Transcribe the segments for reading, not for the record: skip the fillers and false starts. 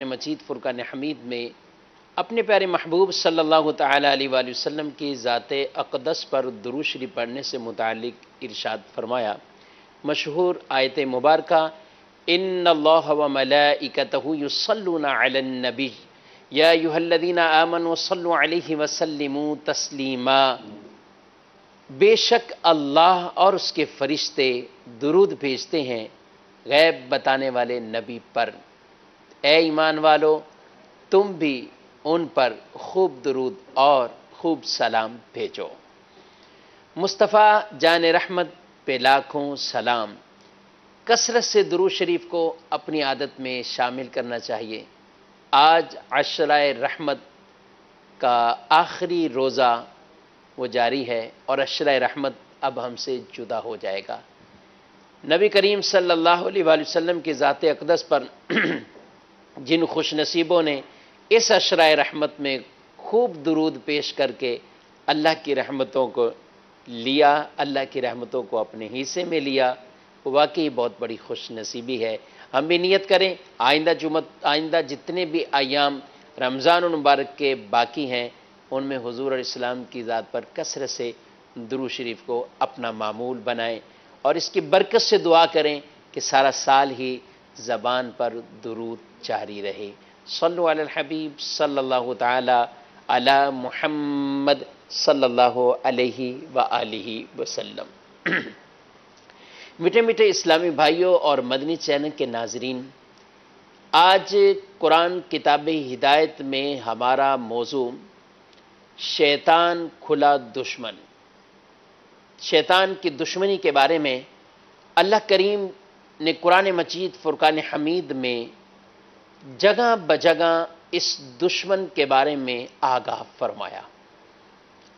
مجید فرقان حمید میں اپنے پیارے محبوب صلی اللہ تعالیٰ علیہ وآلہ وسلم کی ذات اقدس پر درود شریف پڑھنے سے متعلق ارشاد فرمایا۔ مشہور آیت مبارکہ ان اللہ و ملائکتہ یصلون علی النبی یا ایھا الذین آمنوا صلوا علیہ وسلموا تسلیما، بے شک اللہ اور اس کے فرشتے درود بھیجتے ہیں غیب بتانے والے نبی پر، اے ایمان والو تم بھی ان پر خوب درود اور خوب سلام بھیجو۔ مصطفیٰ جان رحمت پہ لاکھوں سلام۔ کثرت سے درود شریف کو اپنی عادت میں شامل کرنا چاہیے۔ آج عشرہ رحمت کا آخری روزہ وہ جاری ہے اور عشرہ رحمت اب ہم سے جدا ہو جائے گا۔ نبی کریم صلی اللہ علیہ وآلہ وسلم کی ذات اقدس پر جن خوش نصیبوں نے اس عشرہ رحمت میں خوب درود پیش کر کے اللہ کی رحمتوں کو لیا، اللہ کی رحمتوں کو اپنے حصے میں لیا، وہ واقعی بہت بڑی خوش نصیبی ہے۔ ہم بھی نیت کریں آئندہ جتنے بھی ایام رمضان المبارک کے باقی ہیں ان میں حضور علیہ السلام کی ذات پر کثرت سے درود شریف کو اپنا معمول بنائیں اور اس کی برکت سے دعا کریں کہ سارا سال ہی زبان پر درود جاری رہے۔ صلو علی الحبیب صلی اللہ تعالی علی محمد صلی اللہ علیہ وآلہ وسلم۔ میٹھے میٹھے اسلامی بھائیوں اور مدنی چینل کے ناظرین، آج قرآن کتاب ہدایت میں ہمارا موضوع شیطان کھلا دشمن، شیطان کی دشمنی کے بارے میں اللہ کریم نے قرآن مجید فرقان حمید میں جگہ بجگہ اس دشمن کے بارے میں آگاہ فرمایا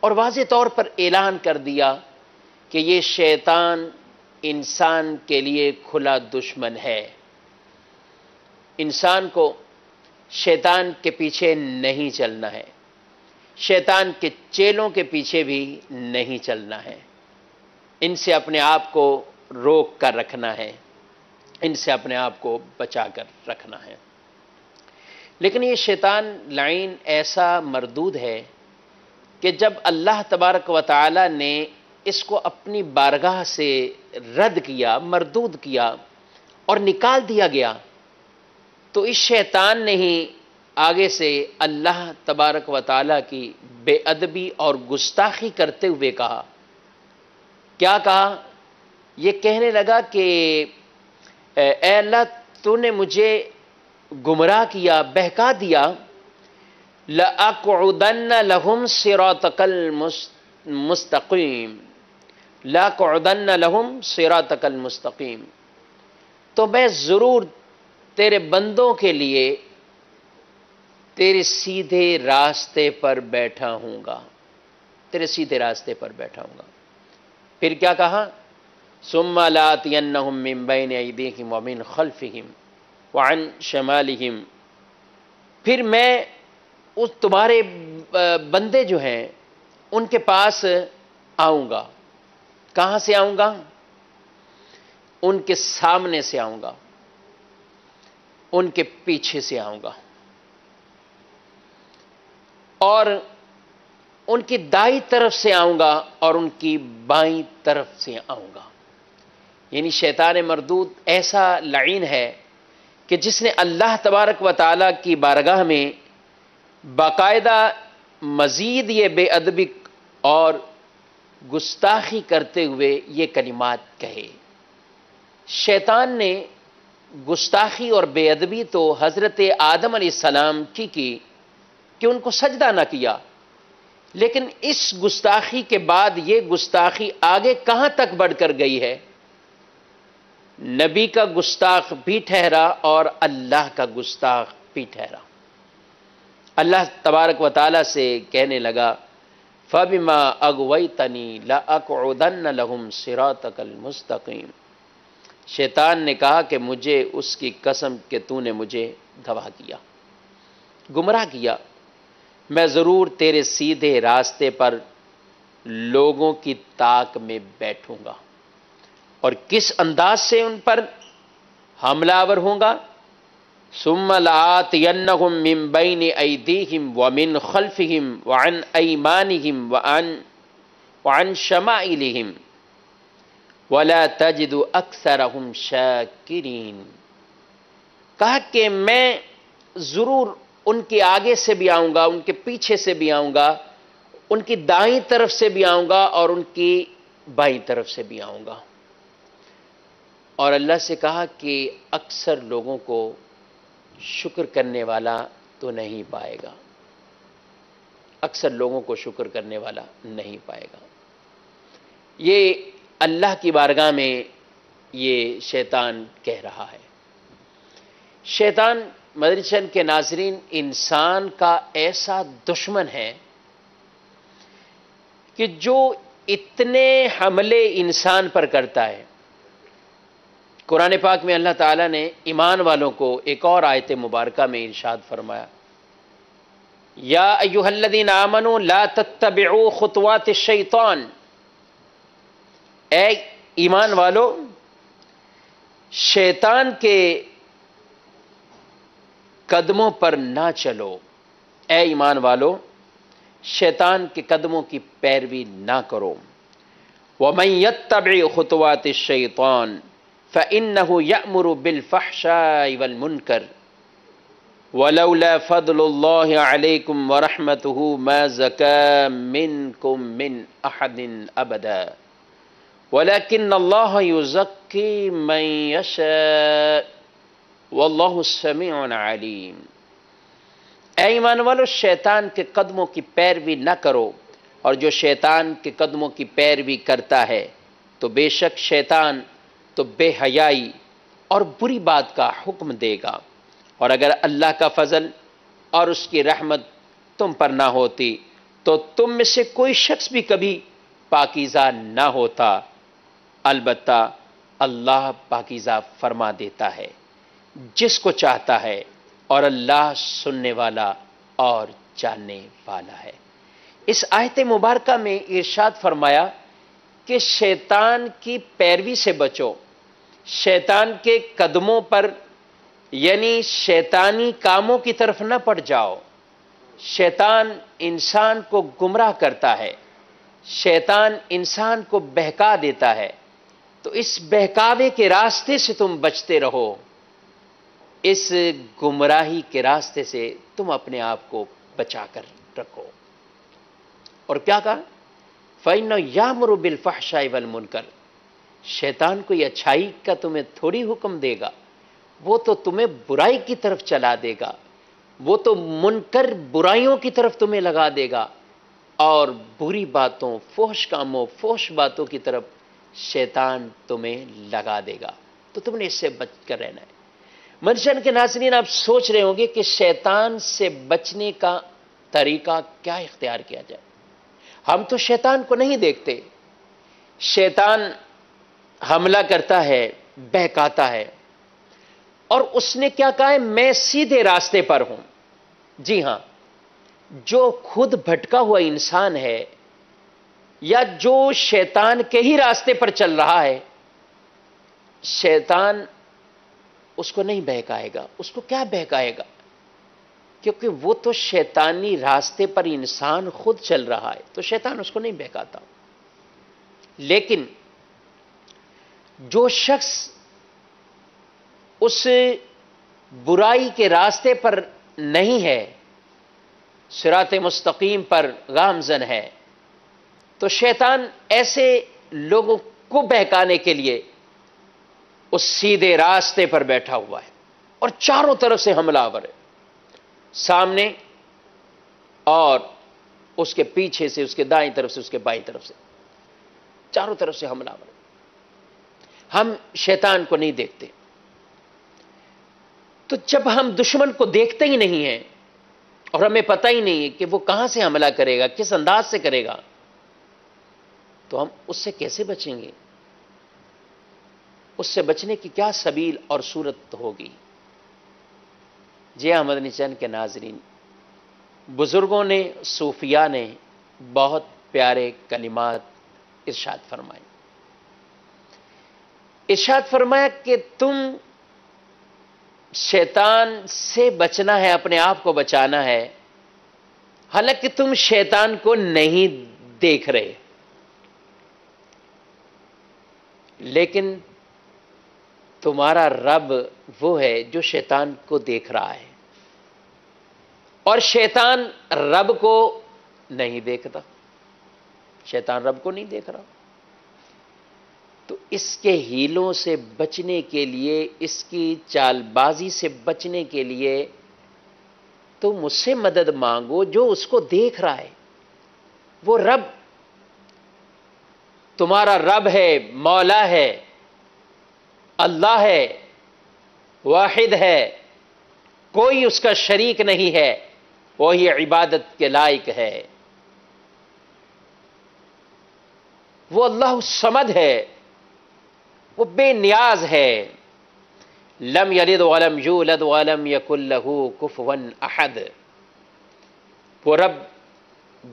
اور واضح طور پر اعلان کر دیا کہ یہ شیطان انسان کے لیے کھلا دشمن ہے۔ انسان کو شیطان کے پیچھے نہیں چلنا ہے، شیطان کے چیلوں کے پیچھے بھی نہیں چلنا ہے، ان سے اپنے آپ کو روک کر رکھنا ہے، ان سے اپنے آپ کو بچا کر رکھنا ہے۔ لیکن یہ شیطان لعین ایسا مردود ہے کہ جب اللہ تبارک و تعالی نے اس کو اپنی بارگاہ سے رد کیا، مردود کیا اور نکال دیا گیا، تو اس شیطان نے ہی آگے سے اللہ تبارک و تعالی کی بے ادبی اور گستاخی کرتے ہوئے کہا، کیا کہا؟ یہ کہنے لگا کہ اے اللہ تو نے مجھے گمراہ کیا، بہکا دیا، لَأَقْعُدَنَّ لَهُمْ صِرَاطَكَ الْمُسْتَقِيمِ، لَأَقْعُدَنَّ لَهُمْ صِرَاطَكَ الْمُسْتَقِيمِ، تو میں ضرور تیرے بندوں کے لیے تیرے سیدھے راستے پر بیٹھا ہوں گا، تیرے سیدھے راستے پر بیٹھا ہوں گا۔ پھر کیا کہا؟ ثُمَّ لَآتِيَنَّهُمْ مِنْ بَيْنِ أَيْدِيهِمْ وَمِنْ خَلْفِهِمْ وعن شمالہم، پھر میں اس تمہارے بندے جو ہیں ان کے پاس آؤں گا۔ کہاں سے آؤں گا؟ ان کے سامنے سے آؤں گا، ان کے پیچھے سے آؤں گا، اور ان کی دائیں طرف سے آؤں گا اور ان کی بائیں طرف سے آؤں گا۔ یعنی شیطان مردود ایسا لعین ہے کہ جس نے اللہ تبارک و تعالیٰ کی بارگاہ میں باقاعدہ مزید یہ بے ادبی اور گستاخی کرتے ہوئے یہ کلمات کہے۔ شیطان نے گستاخی اور بے ادبی تو حضرت آدم علیہ السلام کی کہ ان کو سجدہ نہ کیا، لیکن اس گستاخی کے بعد یہ گستاخی آگے کہاں تک بڑھ کر گئی ہے؟ نبی کا گستاخ بھی ٹھہرا اور اللہ کا گستاخ بھی ٹھہرا۔ اللہ تبارک و تعالیٰ سے کہنے لگا فَبِمَا أَغْوَيْتَنِي لَأَقْعُدَنَّ لَهُمْ صِرَاطَكَ الْمُسْتَقِيمِ، شیطان نے کہا کہ مجھے اس کی قسم کہ تو نے مجھے گواہ کیا، گمراہ کیا، میں ضرور تیرے سیدھے راستے پر لوگوں کی طاق میں بیٹھوں گا، اور کس انداز سے ان پر حملہ آور ہوں گا؟ ثم لآتینہم من بین ایدیہم ومن خلفہم وعن ایمانہم وعن شمائلہم ولا تجد اکثرہم شاکرین. کہا کہ میں ضرور ان کے آگے سے بھی آؤں گا، ان کے پیچھے سے بھی آؤں گا، ان کی دائیں طرف سے بھی آؤں گا اور ان کی بائیں طرف سے بھی آؤں گا. اور اللہ سے کہا کہ اکثر لوگوں کو شکر کرنے والا تو نہیں پائے گا، اکثر لوگوں کو شکر کرنے والا نہیں پائے گا. یہ اللہ کی بارگاہ میں یہ شیطان کہہ رہا ہے. شیطان مدنی چینل کے ناظرین انسان کا ایسا دشمن ہے کہ جو اتنے حملے انسان پر کرتا ہے. قرآن پاک میں اللہ تعالیٰ نے ایمان والوں کو ایک اور آیت مبارکہ میں ارشاد فرمایا، یا ایھا الذین آمنوا لا تتبعوا خطوات الشیطان. اے ایمان والو، شیطان کے قدموں پر نہ چلو. اے ایمان والو، شیطان کے قدموں کی پیروی نہ کرو. وَمَن يَتَّبِعْ خُطُوَاتِ الشَّيْطَانِ فَإِنَّهُ يَأْمُرُ بِالْفَحْشَاءِ وَالْمُنكَرِ وَلَوْلَا فَضْلُ اللَّهِ عَلَيْكُمْ وَرَحْمَتُهُ مَا زَكَىٰ مِنكُم مِّنْ أَحَدٍ أَبَدًا وَلَكِنَّ اللَّهَ يُزَكِّي مَن يَشَاءُ وَاللَّهُ سَمِيعٌ عَلِيمٌ. اے ایمان والو، شیطان کے قدموں کی پیروی نہ کرو، اور جو شیطان کے قدموں کی پیروی کرتا ہے تو بے شک شیطان تو بے حیائی اور بری بات کا حکم دے گا. اور اگر اللہ کا فضل اور اس کی رحمت تم پر نہ ہوتی تو تم میں سے کوئی شخص بھی کبھی پاکیزہ نہ ہوتا. البتہ اللہ پاکیزہ فرما دیتا ہے جس کو چاہتا ہے، اور اللہ سننے والا اور جاننے والا ہے. اس آیت مبارکہ میں ارشاد فرمایا کہ شیطان کی پیروی سے بچو، شیطان کے قدموں پر یعنی شیطانی کاموں کی طرف نہ پڑ جاؤ. شیطان انسان کو گمراہ کرتا ہے، شیطان انسان کو بہکا دیتا ہے. تو اس بہکاوے کے راستے سے تم بچتے رہو، اس گمراہی کے راستے سے تم اپنے آپ کو بچا کر رکھو. اور کیا کہا؟ فَإِنَّهُ يَأْمُرُ بِالْفَحْشَاءِ وَالْمُنكَرِ. شیطان کوئی اچھائی کا تمہیں تھوڑی حکم دے گا، وہ تو تمہیں برائی کی طرف چلا دے گا، وہ تو منکر برائیوں کی طرف تمہیں لگا دے گا، اور بری باتوں، فحش کاموں، فحش باتوں کی طرف شیطان تمہیں لگا دے گا. تو تم نے اس سے بچ کر رہنا ہے. منشن کے ناظرین، آپ سوچ رہے ہوں گے کہ شیطان سے بچنے کا طریقہ کیا اختیار کیا جائے. ہم تو شیطان کو نہیں دیکھتے. شیطان حملہ کرتا ہے، بہکاتا ہے، اور اس نے کیا کہا ہے؟ میں سیدھے راستے پر ہوں. جی ہاں، جو خود بھٹکا ہوا انسان ہے یا جو شیطان کے ہی راستے پر چل رہا ہے، شیطان اس کو نہیں بہکائے گا. اس کو کیا بہکائے گا؟ کیونکہ وہ تو شیطانی راستے پر انسان خود چل رہا ہے، تو شیطان اس کو نہیں بہکاتا. لیکن جو شخص اس برائی کے راستے پر نہیں ہے، صراط مستقیم پر گامزن ہے، تو شیطان ایسے لوگوں کو بہکانے کے لیے اس سیدھے راستے پر بیٹھا ہوا ہے اور چاروں طرف سے حملہ آور ہے. سامنے اور اس کے پیچھے سے، اس کے دائیں طرف سے، اس کے بائیں طرف سے، چاروں طرف سے حملہ آور ہے. ہم شیطان کو نہیں دیکھتے. تو جب ہم دشمن کو دیکھتے ہی نہیں ہیں اور ہمیں پتہ ہی نہیں ہے کہ وہ کہاں سے حملہ کرے گا، کس انداز سے کرے گا، تو ہم اس سے کیسے بچیں گے؟ اس سے بچنے کی کیا سبیل اور صورت ہوگی؟ جی ہاں مدنی چینل کے ناظرین، بزرگوں نے، صوفیاء نے بہت پیارے کلمات ارشاد فرمائے. ارشاد فرمایا کہ تم شیطان سے بچنا ہے، اپنے آپ کو بچانا ہے، حالانکہ تم شیطان کو نہیں دیکھ رہے، لیکن تمہارا رب وہ ہے جو شیطان کو دیکھ رہا ہے، اور شیطان رب کو نہیں دیکھتا، شیطان رب کو نہیں دیکھ رہا۔ تو اس کے ہیلوں سے بچنے کے لیے، اس کی چال بازی سے بچنے کے لیے تم اس سے مدد مانگو جو اس کو دیکھ رہا ہے۔ وہ رب تمہارا رب ہے، مولا ہے، اللہ ہے، واحد ہے، کوئی اس کا شریک نہیں ہے، وہی عبادت کے لائق ہے۔ وہ اللہ الصمد ہے، وہ بے نیاز ہے، لم یلد ولم یولد ولم یکن لہ کفوا احد۔ وہ رب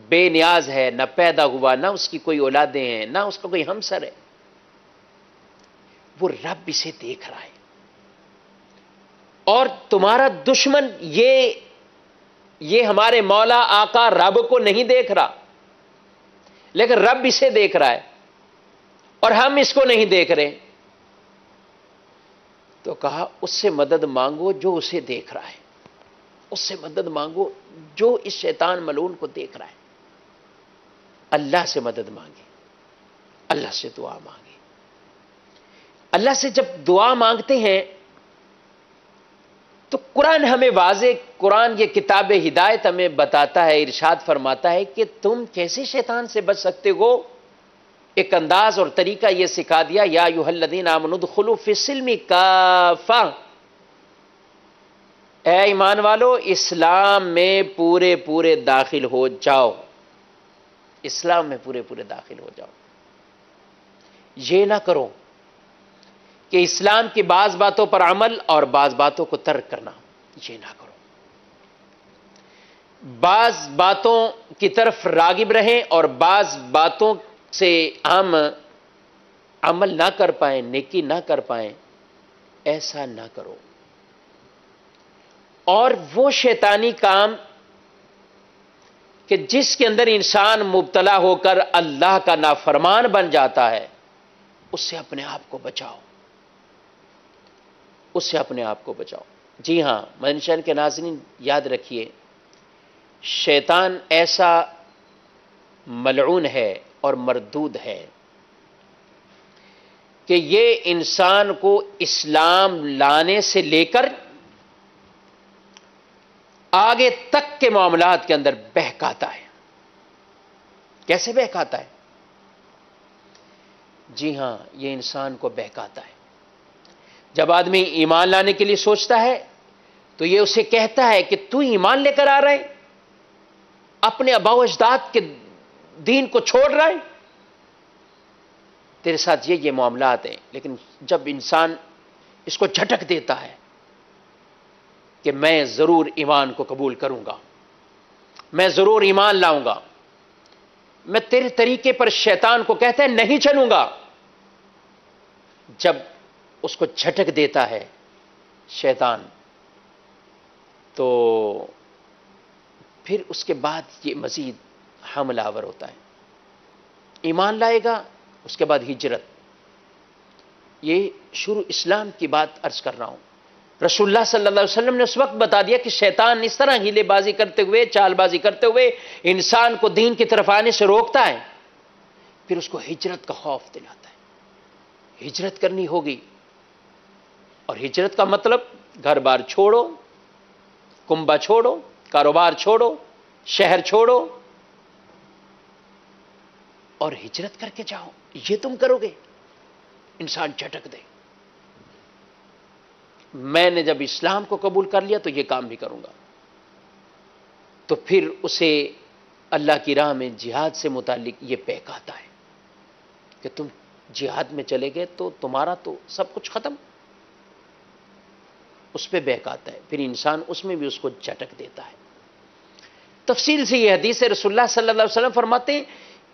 بے نیاز ہے، نہ پیدا ہوا، نہ اس کی کوئی اولادیں ہیں، نہ اس کا کوئی ہمسر ہے۔ وہ رب اسے دیکھ رہا ہے، اور تمہارا دشمن یہ ہمارے مولا آقا رب کو نہیں دیکھ رہا، لیکن رب اسے دیکھ رہا ہے، اور ہم اس کو نہیں دیکھ رہے۔ تو کہا اس سے مدد مانگو جو اسے دیکھ رہا ہے، اس سے مدد مانگو جو اس شیطان ملعون کو دیکھ رہا ہے۔ اللہ سے مدد مانگے، اللہ سے دعا مانگے۔ اللہ سے جب دعا مانگتے ہیں تو قرآن ہمیں واضح، قرآن یہ کتاب ہدایت ہمیں بتاتا ہے، ارشاد فرماتا ہے کہ تم کیسے شیطان سے بچ سکتے ہو۔ ایک انداز اور طریقہ یہ سکھا دیا، یا ایھا الذین آمنوا ادخلوا فی السلم کافہ، اے ایمان والو اسلام میں پورے پورے داخل ہو جاؤ، اسلام میں پورے پورے داخل ہو جاؤ۔ یہ نہ کرو کہ اسلام کی بعض باتوں پر عمل اور بعض باتوں کو ترک کرنا، یہ نہ کرو۔ بعض باتوں کی طرف راغب رہیں اور بعض باتوں سے ہم عمل نہ کر پائیں، نیکی نہ کر پائیں، ایسا نہ کرو۔ اور وہ شیطانی کام کہ جس کے اندر انسان مبتلا ہو کر اللہ کا نافرمان بن جاتا ہے، اس سے اپنے آپ کو بچاؤ، اس سے اپنے آپ کو بچاؤ۔ جی ہاں مدنی چینل کے ناظرین یاد رکھیے، شیطان ایسا ملعون ہے اور مردود ہے کہ یہ انسان کو اسلام لانے سے لے کر آگے تک کے معاملات کے اندر بہکاتا ہے۔ کیسے بہکاتا ہے؟ جی ہاں یہ انسان کو بہکاتا ہے۔ جب آدمی ایمان لانے کے لیے سوچتا ہے تو یہ اسے کہتا ہے کہ تو ایمان لے کر آ رہا ہے، اپنے آباء و اجداد کے دین کو چھوڑ رہا ہے، تیرے ساتھ یہ معاملات ہیں۔ لیکن جب انسان اس کو جھٹک دیتا ہے کہ میں ضرور ایمان کو قبول کروں گا، میں ضرور ایمان لاؤں گا، میں تیرے طریقے پر، شیطان کو کہتا ہے نہیں چلوں گا۔ جب اس کو جھٹک دیتا ہے شیطان، تو پھر اس کے بعد یہ مزید حملہ آور ہوتا ہے۔ ایمان لائے گا، اس کے بعد ہجرت۔ یہ شروع اسلام کی بات عرض کر رہا ہوں۔ رسول اللہ صلی اللہ علیہ وسلم نے اس وقت بتا دیا کہ شیطان اس طرح ہیلے بازی کرتے ہوئے، چال بازی کرتے ہوئے انسان کو دین کی طرف آنے سے روکتا ہے، پھر اس کو ہجرت کا خوف دلاتا ہے۔ ہجرت کرنی ہوگی، اور ہجرت کا مطلب گھر بار چھوڑو، کنبہ چھوڑو، کاروبار چھوڑو، شہر چھوڑو، اور ہجرت کر کے جاؤ۔ یہ تم کرو گے؟ انسان جھٹک دے، میں نے جب اسلام کو قبول کر لیا تو یہ کام بھی کروں گا۔ تو پھر اسے اللہ کی راہ میں جہاد سے متعلق یہ بہکاتا ہے کہ تم جہاد میں چلے گئے تو تمہارا تو سب کچھ ختم، اس پہ بہکاتا ہے۔ پھر انسان اس میں بھی اس کو جھٹک دیتا ہے۔ تفصیل سے یہ حدیث ہے، رسول اللہ صلی اللہ علیہ وسلم فرماتے ہیں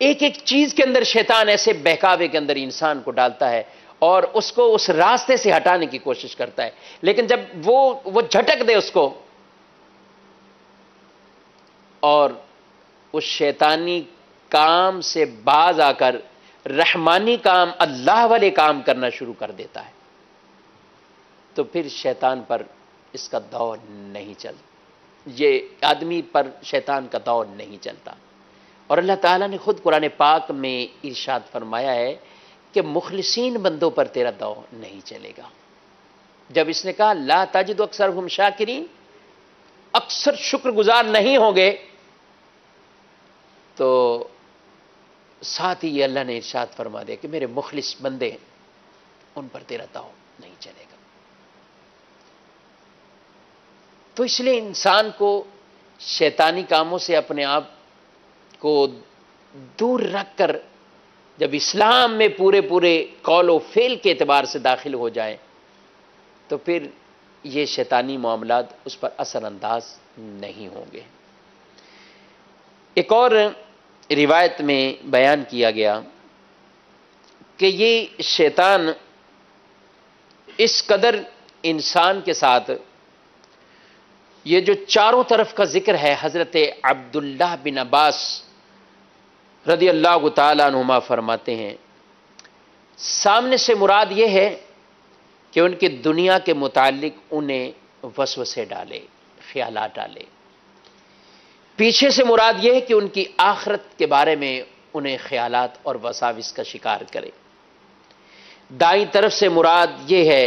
ایک ایک چیز کے اندر شیطان ایسے بہکاوے کے اندر انسان کو ڈالتا ہے، اور اس کو اس راستے سے ہٹانے کی کوشش کرتا ہے، لیکن جب وہ جھٹک دے اس کو اور اس شیطانی کام سے باز آ کر رحمانی کام، اللہ والے کام کرنا شروع کر دیتا ہے، تو پھر شیطان پر اس کا دور نہیں چلتا، یہ آدمی پر شیطان کا دور نہیں چلتا۔ اور اللہ تعالیٰ نے خود قرآن پاک میں ارشاد فرمایا ہے کہ مخلصین بندوں پر تیرا دور نہیں چلے گا۔ جب اس نے کہا لا تجد اکثرہم شاکرین، اکثر شکر گزار نہیں ہوں گے، تو ساتھ ہی یہ اللہ نے ارشاد فرما دیا کہ میرے مخلص بندے ان پر تیرا دور نہیں چلے گا۔ تو اس لیے انسان کو شیطانی کاموں سے اپنے آپ کو دور رکھ کر جب اسلام میں پورے قول و فعل کے اعتبار سے داخل ہو جائے تو پھر یہ شیطانی معاملات اس پر اثر انداز نہیں ہوں گے۔ ایک اور روایت میں بیان کیا گیا کہ یہ شیطان اس قدر انسان کے ساتھ، یہ جو چاروں طرف کا ذکر ہے، حضرت عبداللہ بن عباس رضی اللہ تعالیٰ عنہما فرماتے ہیں، سامنے سے مراد یہ ہے کہ ان کی دنیا کے متعلق انہیں وسوسے ڈالے، خیالات ڈالے۔ پیچھے سے مراد یہ ہے کہ ان کی آخرت کے بارے میں انہیں خیالات اور وساوس کا شکار کرے۔ دائیں طرف سے مراد یہ ہے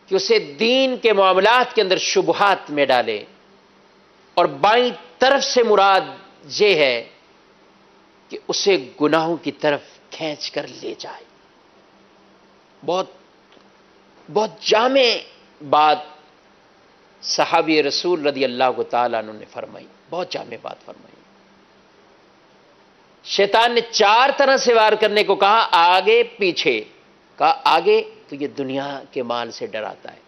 کہ اسے دین کے معاملات کے اندر شبہات میں ڈالے، اور بائیں طرف سے مراد یہ ہے کہ اسے گناہوں کی طرف کھینچ کر لے جائے۔ بہت جامع بات صحابی رسول رضی اللہ تعالیٰ عنہ نے فرمائی، بہت جامع بات فرمائی۔ شیطان نے چار طرح سے وار کرنے کو کہا، آگے پیچھے۔ کہا آگے تو یہ دنیا کے مال سے ڈراتا ہے،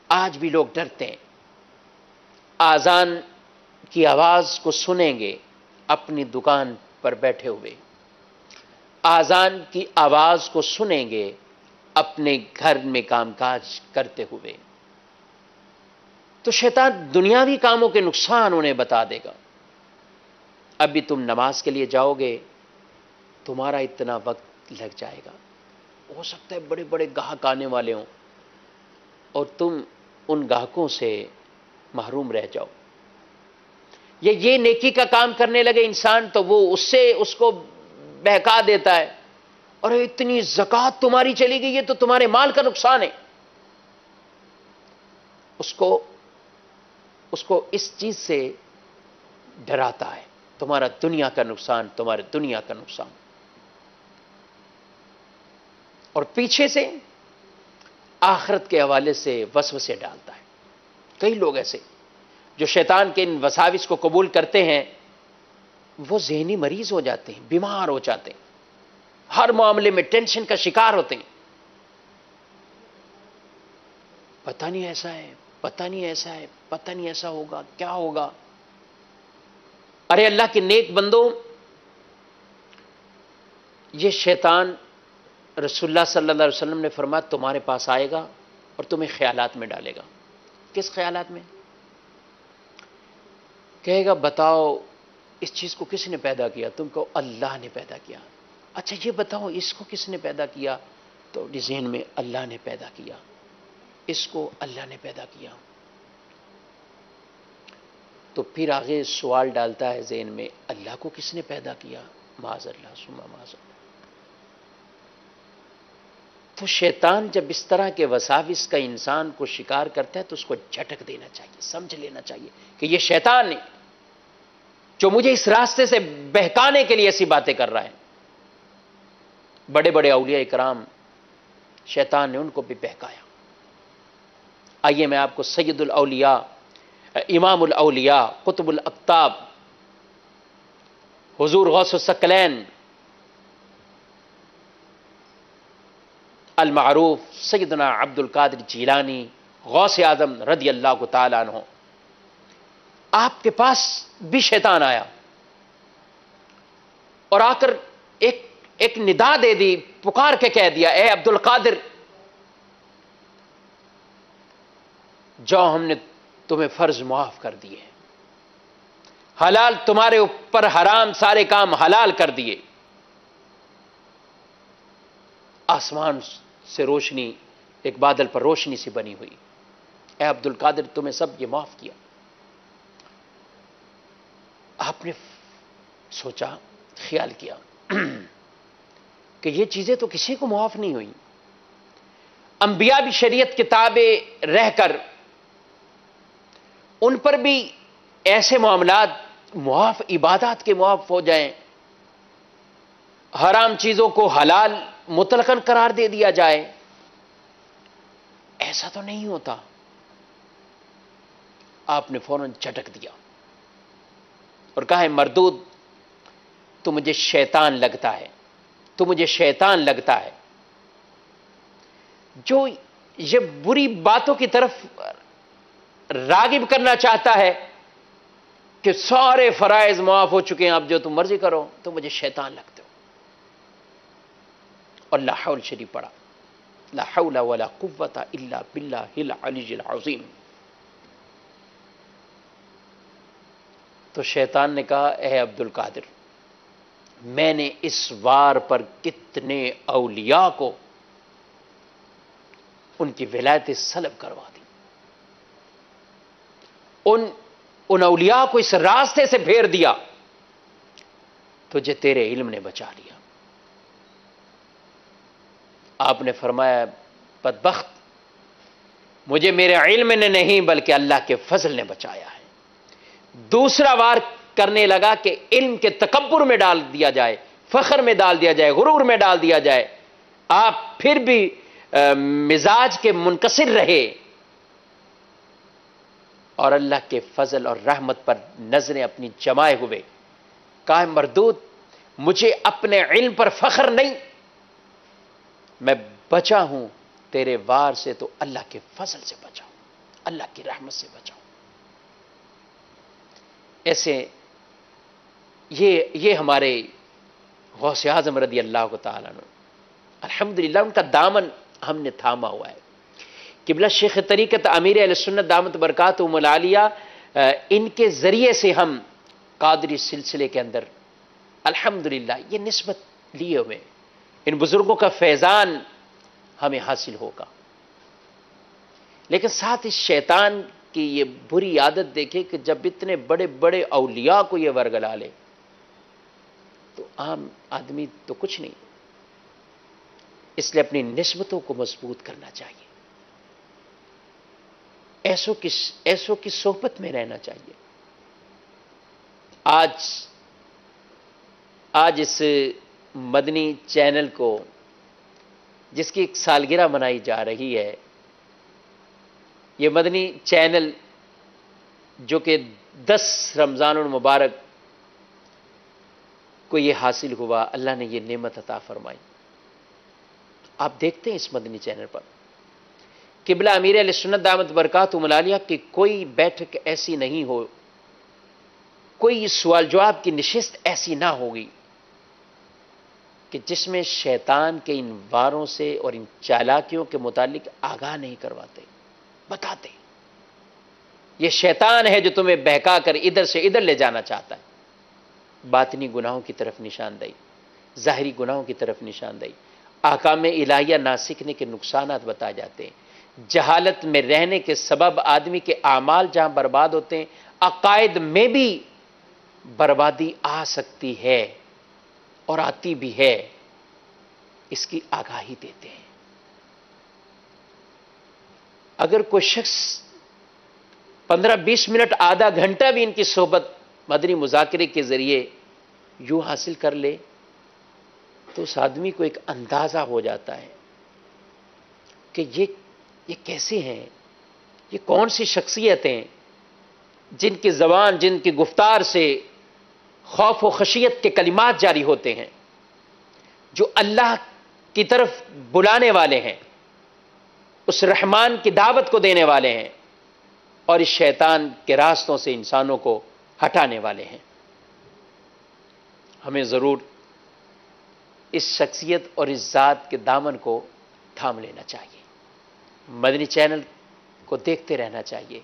آج بھی لوگ ڈرتے ہیں، آذان کی آواز کو سنیں گے اپنی دکان پر بیٹھے ہوئے، آذان کی آواز کو سنیں گے اپنے گھر میں کام کاج کرتے ہوئے۔ تو شیطان دنیاوی کاموں کے نقصان انہیں بتا دے گا۔ ابھی تم نماز کے لیے جاؤ گے، تمہارا اتنا وقت لگ جائے گا، ہو سکتا ہے بڑے بڑے گاہک آنے والے ہوں اور تم ان گاہکوں سے محروم رہ جاؤ۔ یہ نیکی کا کام کرنے لگے انسان تو وہ اس کو بہکا دیتا ہے، اور اتنی زکوٰۃ تمہاری چلی گئی ہے تو تمہارے مال کا نقصان ہے۔ اس کو اس چیز سے ڈراتا ہے، تمہارا دنیا کا نقصان، تمہارے دنیا کا نقصان۔ اور پیچھے سے آخرت کے حوالے سے وسوسے ڈالتا ہے۔ کئی لوگ ایسے جو شیطان کے ان وساوس کو قبول کرتے ہیں، وہ ذہنی مریض ہو جاتے ہیں، بیمار ہو جاتے ہیں، ہر معاملے میں ٹینشن کا شکار ہوتے ہیں۔ پتہ نہیں ایسا ہے، پتہ نہیں ایسا ہے، پتہ نہیں ایسا ہوگا، کیا ہوگا۔ ارے اللہ کے نیک بندوں، یہ شیطان رسول اللہ صلی اللہ علیہ وسلم نے فرمایا تمہارے پاس آئے گا اور تمہیں خیالات میں ڈالے گا۔ کس خیالات میں؟ کہے گا بتاؤ اس چیز کو کس نے پیدا کیا؟ تم کو اللہ نے پیدا کیا۔ اچھا یہ بتاؤ اس کو کس نے پیدا کیا؟ تو ذہن میں اللہ نے پیدا کیا، اس کو اللہ نے پیدا کیا۔ تو پھر آگے سوال ڈالتا ہے ذہن میں، اللہ کو کس نے پیدا کیا؟ معاذ اللہ ثم معاذ اللہ۔ تو شیطان جب اس طرح کے وساوس کا انسان کو شکار کرتا ہے تو اس کو جھٹک دینا چاہیے، سمجھ لینا چاہیے کہ یہ شیطان ہے جو مجھے اس راستے سے بہکانے کے لیے ایسی باتیں کر رہا ہے۔ بڑے بڑے اولیاء کرام، شیطان نے ان کو بھی بہکایا۔ آئیے میں آپ کو سید الاولیاء، امام الاولیاء، قطب الاقطاب، حضور غوث الثقلین المعروف سیدنا عبد القادر جیلانی غوث اعظم رضی اللہ تعالیٰ عنہ، آپ کے پاس بھی شیطان آیا اور آ کر ایک ایک ندا دے دی، پکار کے کہہ دیا، اے عبد القادر جاؤ، ہم نے تمہیں فرض معاف کر دیے، حلال تمہارے اوپر حرام سارے کام حلال کر دیے۔ آسمان سے روشنی، ایک بادل پر روشنی سی بنی ہوئی، اے عبد القادر تمہیں سب یہ معاف کیا۔ آپ نے سوچا، خیال کیا کہ یہ چیزیں تو کسی کو معاف نہیں ہوئی، انبیاء بھی شریعت کے تابع رہ کر ان پر بھی ایسے معاملات معاف، عبادات کے معاف ہو جائیں، حرام چیزوں کو حلال مطلقاً قرار دے دیا جائے، ایسا تو نہیں ہوتا۔ آپ نے فوراً جھٹک دیا اور کہا، ہے مردود، تو مجھے شیطان لگتا ہے، تو مجھے شیطان لگتا ہے جو یہ بری باتوں کی طرف راغب کرنا چاہتا ہے کہ سارے فرائض معاف ہو چکے ہیں، اب جو تم مرضی کرو، تو مجھے شیطان لگتے ہو۔ اور لا حول شریف پڑا، لا حول ولا قوت الا باللہ العلی العظیم۔ تو شیطان نے کہا، اے عبد القادر، میں نے اس وار پر کتنے اولیاء کو ان کی ولایت سلب کروا دی، ان اولیاء کو اس راستے سے پھیر دیا، تجھے تیرے علم نے بچا لیا۔ آپ نے فرمایا، بدبخت، مجھے میرے علم نے نہیں بلکہ اللہ کے فضل نے بچایا ہے۔ دوسرا وار کرنے لگا کہ علم کے تکبر میں ڈال دیا جائے، فخر میں ڈال دیا جائے، غرور میں ڈال دیا جائے۔ آپ پھر بھی مزاج کے منکسر رہے اور اللہ کے فضل اور رحمت پر نظریں اپنی جمائے ہوئے، کہا، مردود، مجھے اپنے علم پر فخر نہیں، میں بچا ہوں تیرے وار سے تو اللہ کے فضل سے بچاؤں، اللہ کی رحمت سے بچاؤں۔ ایسے یہ ہمارے غوث اعظم رضی اللہ تعالیٰ عنہ، الحمدللہ ان کا دامن ہم نے تھاما ہوا ہے۔ قبلہ شیخ طریقت امیر اہل سنت دامت برکاتہم العالیہ، ان کے ذریعے سے ہم قادری سلسلے کے اندر الحمدللہ یہ نسبت لیے ہوئے، ان بزرگوں کا فیضان ہمیں حاصل ہوگا۔ لیکن ساتھ اس شیطان کی یہ بری عادت دیکھے کہ جب اتنے بڑے بڑے اولیاء کو یہ ورگلا لے تو عام آدمی تو کچھ نہیں، اس لیے اپنی نسبتوں کو مضبوط کرنا چاہیے، ایسوں کی صحبت میں رہنا چاہیے۔ آج اس مدنی چینل کو، جس کی ایک سالگرہ منائی جا رہی ہے، یہ مدنی چینل جو کہ 10 رمضان المبارک کو یہ حاصل ہوا، اللہ نے یہ نعمت عطا فرمائی۔ آپ دیکھتے ہیں اس مدنی چینل پر قبلہ امیر اہل سنت دامت برکاتہم العالیہ کی کوئی بیٹھک ایسی نہیں ہو، کوئی سوال جواب کی نشست ایسی نہ ہوگی کہ جس میں شیطان کے ان واروں سے اور ان چالاکیوں کے متعلق آگاہ نہیں کرواتے، بتاتے یہ شیطان ہے جو تمہیں بہکا کر ادھر سے ادھر لے جانا چاہتا ہے۔ باطنی گناہوں کی طرف نشاندہی، ظاہری گناہوں کی طرف نشاندہی، احکام الہیہ نہ سیکھنے کے نقصانات بتائے جاتے ہیں، جہالت میں رہنے کے سبب آدمی کے اعمال جہاں برباد ہوتے ہیں، عقائد میں بھی بربادی آ سکتی ہے اور آتی بھی ہے، اس کی آگاہی دیتے ہیں۔ اگر کوئی شخص 15-20 منٹ، آدھا گھنٹہ بھی ان کی صحبت مدنی مذاکرے کے ذریعے یوں حاصل کر لے تو اس آدمی کو ایک اندازہ ہو جاتا ہے کہ یہ کیسے ہیں، یہ کون سی شخصیتیں جن کی زبان، جن کی گفتار سے خوف و خشیت کے کلمات جاری ہوتے ہیں، جو اللہ کی طرف بلانے والے ہیں، اس رحمان کی دعوت کو دینے والے ہیں، اور اس شیطان کے راستوں سے انسانوں کو ہٹانے والے ہیں۔ ہمیں ضرور اس شخصیت اور اس ذات کے دامن کو تھام لینا چاہیے، مدنی چینل کو دیکھتے رہنا چاہیے۔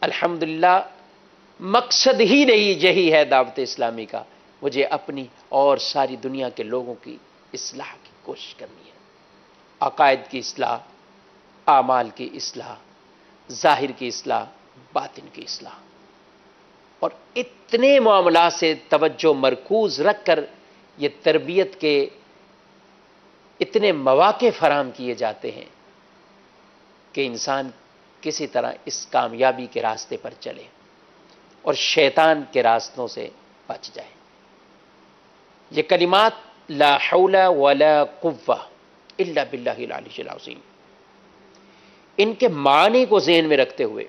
الحمدللہ مقصد ہی نہیں یہی ہے دعوت اسلامی کا، مجھے اپنی اور ساری دنیا کے لوگوں کی اصلاح کی کوشش کرنی ہے، عقائد کی اصلاح، اعمال کی اصلاح، ظاہر کی اصلاح، باطن کی اصلاح، اور اتنے معاملات سے توجہ مرکوز رکھ کر یہ تربیت کے اتنے مواقع فراہم کیے جاتے ہیں کہ انسان کسی طرح اس کامیابی کے راستے پر چلے اور شیطان کے راستوں سے بچ جائے۔ یہ کلمات لا حول ولا قوہ الا باللہ العلی العظیم، ان کے معنی کو ذہن میں رکھتے ہوئے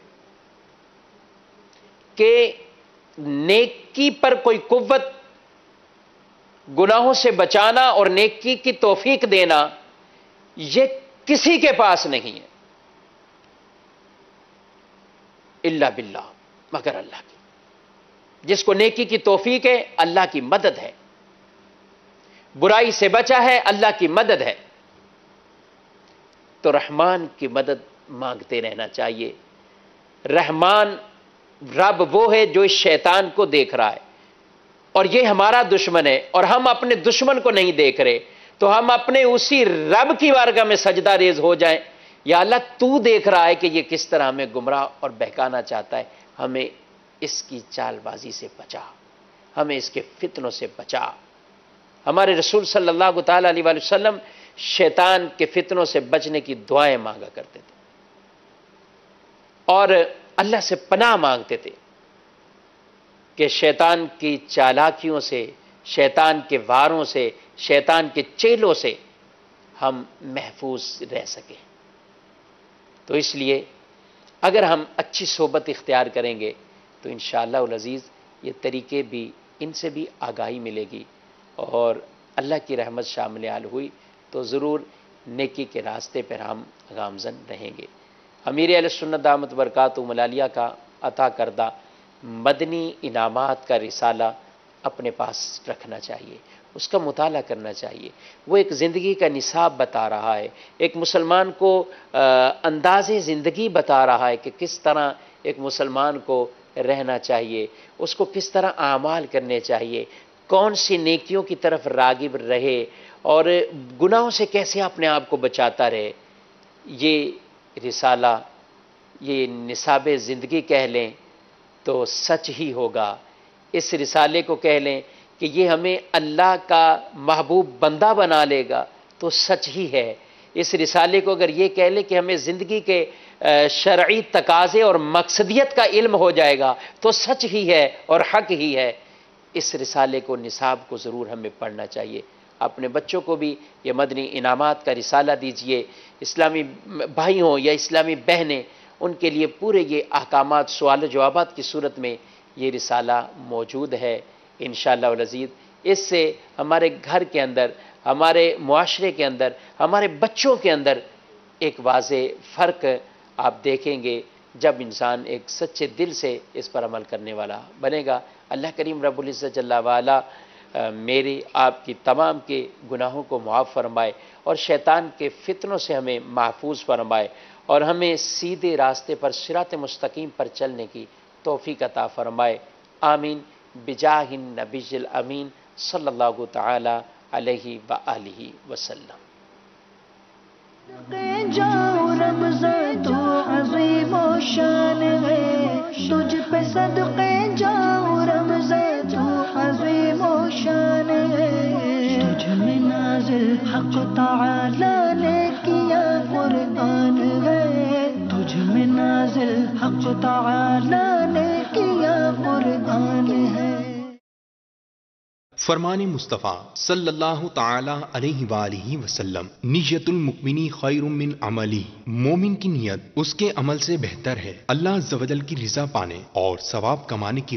کہ نیکی پر کوئی قوت، گناہوں سے بچانا اور نیکی کی توفیق دینا، یہ کسی کے پاس نہیں ہے الا باللہ، مگر اللہ کی۔ جس کو نیکی کی توفیق ہے اللہ کی مدد ہے، برائی سے بچا ہے اللہ کی مدد ہے، تو رحمان کی مدد مانگتے رہنا چاہیے۔ رحمان رب وہ ہے جو اس شیطان کو دیکھ رہا ہے، اور یہ ہمارا دشمن ہے، اور ہم اپنے دشمن کو نہیں دیکھ رہے، تو ہم اپنے اسی رب کی بارگاہ میں سجدہ ریز ہو جائیں، یا اللہ تو دیکھ رہا ہے کہ یہ کس طرح ہمیں گمراہ اور بہکانا چاہتا ہے، ہمیں اس کی چال بازی سے بچا، ہمیں اس کے فتنوں سے بچا۔ ہمارے رسول صلی اللہ تعالی علیہ وآلہ وسلم شیطان کے فتنوں سے بچنے کی دعائیں مانگا کرتے تھے اور اللہ سے پناہ مانگتے تھے کہ شیطان کی چالاکیوں سے، شیطان کے واروں سے، شیطان کے چیلوں سے ہم محفوظ رہ سکیں۔ تو اس لیے اگر ہم اچھی صحبت اختیار کریں گے تو انشاءاللہ العزیز یہ طریقے بھی، ان سے بھی آگاہی ملے گی، اور اللہ کی رحمت شامل حال ہوئی تو ضرور نیکی کے راستے پر ہم گامزن رہیں گے۔ امیر اہل سنت دامت برکاتہم العالیہ کا عطا کردہ مدنی انعامات کا رسالہ اپنے پاس رکھنا چاہیے، اس کا مطالعہ کرنا چاہیے۔ وہ ایک زندگی کا نصاب بتا رہا ہے، ایک مسلمان کو انداز زندگی بتا رہا ہے کہ کس طرح ایک مسلمان کو رہنا چاہیے، اس کو کس طرح اعمال کرنے چاہیے، کون سی نیکیوں کی طرف راغب رہے اور گناہوں سے کیسے اپنے آپ کو بچاتا رہے۔ یہ رسالہ، یہ نصاب زندگی کہہ لیں تو سچ ہی ہوگا، اس رسالے کو کہہ لیں کہ یہ ہمیں اللہ کا محبوب بندہ بنا لے گا تو سچ ہی ہے۔ اس رسالے کو اگر یہ کہہ لیں کہ ہمیں زندگی کے شرعی تقاضے اور مقصدیت کا علم ہو جائے گا تو سچ ہی ہے اور حق ہی ہے۔ اس رسالے کو، نصاب کو ضرور ہمیں پڑھنا چاہیے۔ اپنے بچوں کو بھی یہ مدنی انعامات کا رسالہ دیجئے، اسلامی بھائی ہوں یا اسلامی بہنیں، ان کے لیے پورے یہ احکامات سوال و جوابات کی صورت میں یہ رسالہ موجود ہے انشاءاللہ العزیز۔ اس سے ہمارے گھر کے اندر، ہمارے معاشرے کے اندر، ہمارے بچوں کے اندر ایک واضح فرق آپ دیکھیں گے جب انسان ایک سچے دل سے اس پر عمل کرنے والا بنے گا۔ اللہ کریم رب العزت جل وعلا میری آپ کی تمام کے گناہوں کو معاف فرمائے اور شیطان کے فتنوں سے ہمیں محفوظ فرمائے اور ہمیں سیدھے راستے پر صراط مستقیم پر چلنے کی توفیق عطا فرمائے۔ آمین بجاہ النبی الامین صلی اللہ تعالی علیہ وآلہ وسلم۔ جاؤ رمضان تو عظیم و شان ہے، تجھ پہ صدقے جاؤ رمضان تو عظیم و شان ہے، تجھ میں نازل حق تعالی نے کیا قرآن ہے، تجھ میں نازل حق تعالی نے کیا قرآن ہے۔ فرمان مصطفیٰ صلی اللہ تعالی علیہ وآلہ وسلم، نیت المؤمنی خیر من عملی، مومن کی نیت اس کے عمل سے بہتر ہے۔ اللہ عز و جل کی رضا پانے اور ثواب کمانے کی